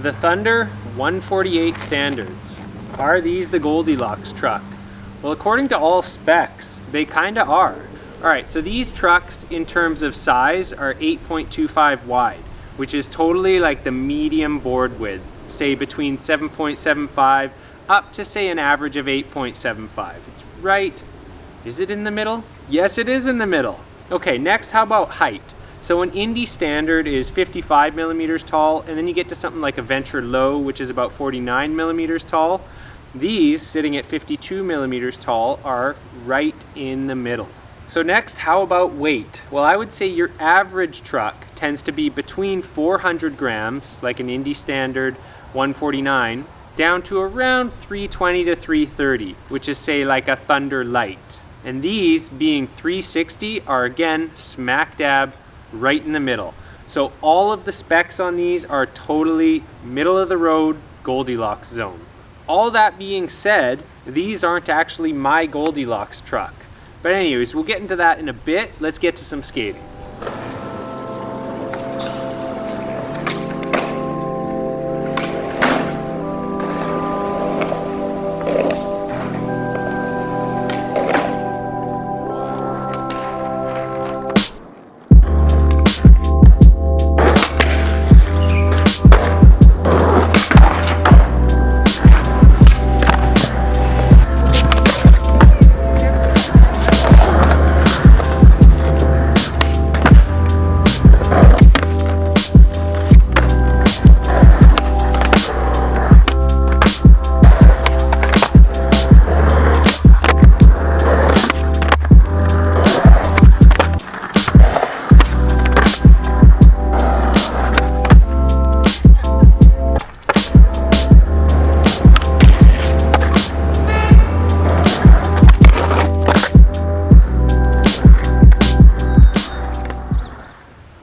The Thunder 148 standards. Are these the Goldilocks truck? Well, according to all specs, they kinda are. Alright, so these trucks in terms of size are 8.25 wide, which is totally like the medium board width, say between 7.75 up to say an average of 8.75. It's right, is it in the middle? Yes, it is in the middle. Okay, next, how about height? So an Indy standard is 55 millimeters tall, and then you get to something like a Venture Low, which is about 49 millimeters tall. These, sitting at 52 millimeters tall, are right in the middle. So next, how about weight? Well, I would say your average truck tends to be between 400 grams, like an Indy standard 149, down to around 320 to 330, which is say like a Thunder Light. And these, being 360, are again smack dab right in the middle. So all of the specs on these are totally middle of the road Goldilocks zone. All that being said, these aren't actually my Goldilocks truck. But anyways, we'll get into that in a bit. Let's get to some skating.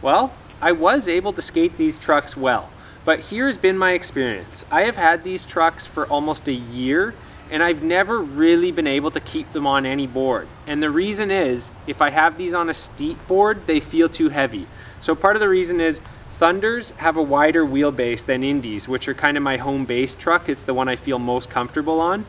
Well, I was able to skate these trucks well, but here's been my experience. I have had these trucks for almost a year, and I've never really been able to keep them on any board. And the reason is, if I have these on a steep board, they feel too heavy. So part of the reason is, Thunders have a wider wheelbase than Indies, which are kind of my home base truck. It's the one I feel most comfortable on.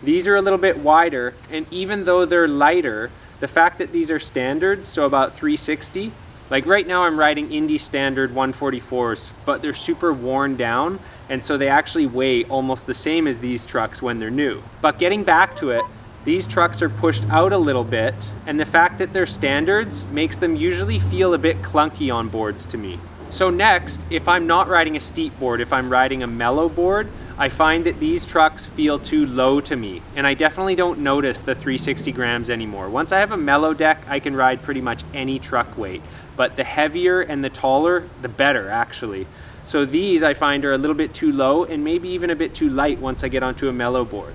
These are a little bit wider, and even though they're lighter, the fact that these are standards, so about 360, like right now I'm riding Indy standard 144s, but they're super worn down, and so they actually weigh almost the same as these trucks when they're new. But getting back to it, these trucks are pushed out a little bit, and the fact that they're standards makes them usually feel a bit clunky on boards to me. So next, if I'm not riding a steep board, if I'm riding a mellow board, I find that these trucks feel too low to me, and I definitely don't notice the 360 grams anymore. Once I have a mellow deck, I can ride pretty much any truck weight, but the heavier and the taller, the better actually. So these I find are a little bit too low and maybe even a bit too light once I get onto a mellow board.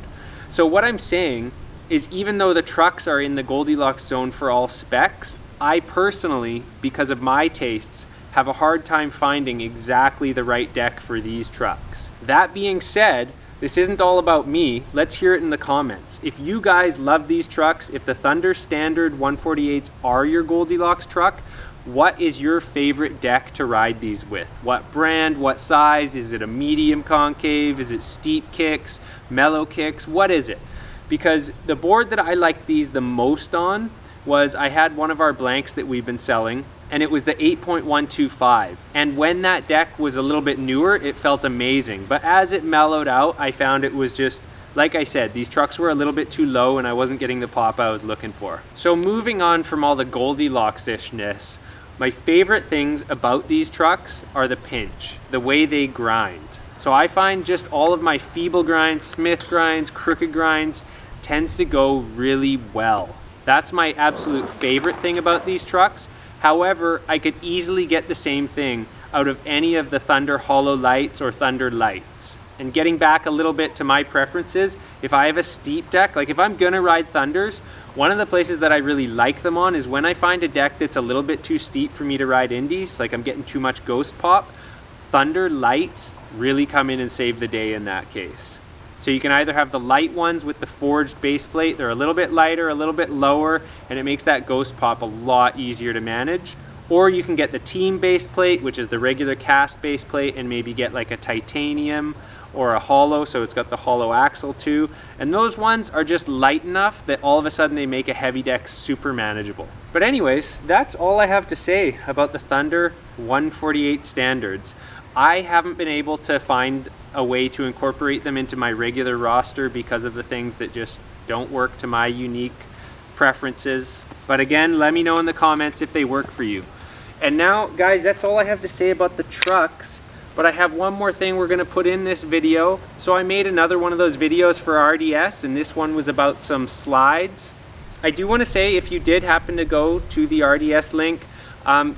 So what I'm saying is, even though the trucks are in the Goldilocks zone for all specs, I personally, because of my tastes, have a hard time finding exactly the right deck for these trucks. That being said, this isn't all about me. Let's hear it in the comments. If you guys love these trucks, if the Thunder Standard 148s are your Goldilocks truck, what is your favorite deck to ride these with? What brand, what size? Is it a medium concave? Is it steep kicks, mellow kicks? What is it? Because the board that I like these the most on was, I had one of our blanks that we've been selling, and it was the 8.125. And when that deck was a little bit newer, it felt amazing. But as it mellowed out, I found it was just, like I said, these trucks were a little bit too low and I wasn't getting the pop I was looking for. So moving on from all the Goldilocks-ishness, my favorite things about these trucks are the pinch, the way they grind. So I find just all of my feeble grinds, Smith grinds, crooked grinds, tends to go really well. That's my absolute favorite thing about these trucks. However, I could easily get the same thing out of any of the Thunder Hollow Lights or Thunder Lights. And getting back a little bit to my preferences, if I have a steep deck, like if I'm gonna ride Thunders, one of the places that I really like them on is when I find a deck that's a little bit too steep for me to ride Indies, like I'm getting too much ghost pop, Thunder Lights really come in and save the day in that case. So you can either have the light ones with the forged base plate, they're a little bit lighter, a little bit lower, and it makes that ghost pop a lot easier to manage. Or you can get the team base plate, which is the regular cast base plate, and maybe get like a titanium or a hollow, so it's got the hollow axle too. And those ones are just light enough that all of a sudden they make a heavy deck super manageable. But anyways, that's all I have to say about the Thunder 148 standards. I haven't been able to find a way to incorporate them into my regular roster because of the things that just don't work to my unique preferences. But again, let me know in the comments if they work for you. And now, guys, that's all I have to say about the trucks. But I have one more thing we're going to put in this video. So I made another one of those videos for RDS, and this one was about some slides. I do want to say, if you did happen to go to the RDS link,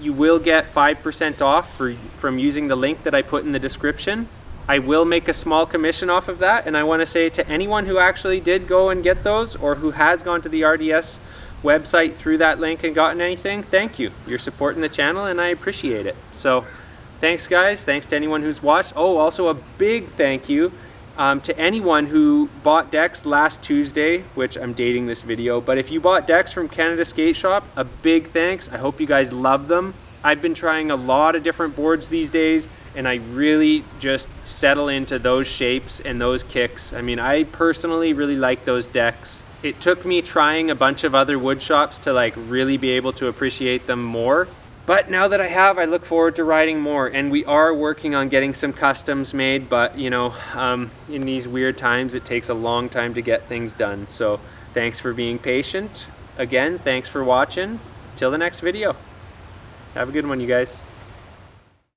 you will get 5% off from using the link that I put in the description. I will make a small commission off of that, and I want to say to anyone who actually did go and get those, or who has gone to the RDS website through that link and gotten anything, thank you. You're supporting the channel and I appreciate it. So thanks, guys. Thanks to anyone who's watched. Oh, also a big thank you to anyone who bought decks last Tuesday, which I'm dating this video, but if you bought decks from Canada Skate Shop, a big thanks. I hope you guys love them. I've been trying a lot of different boards these days, and I really just settle into those shapes and those kicks. I mean, I personally really like those decks. It took me trying a bunch of other wood shops to like really be able to appreciate them more. But now that I have, I look forward to riding more, and we are working on getting some customs made, but you know, in these weird times, it takes a long time to get things done. So thanks for being patient. Again, thanks for watching. Till the next video. Have a good one, you guys.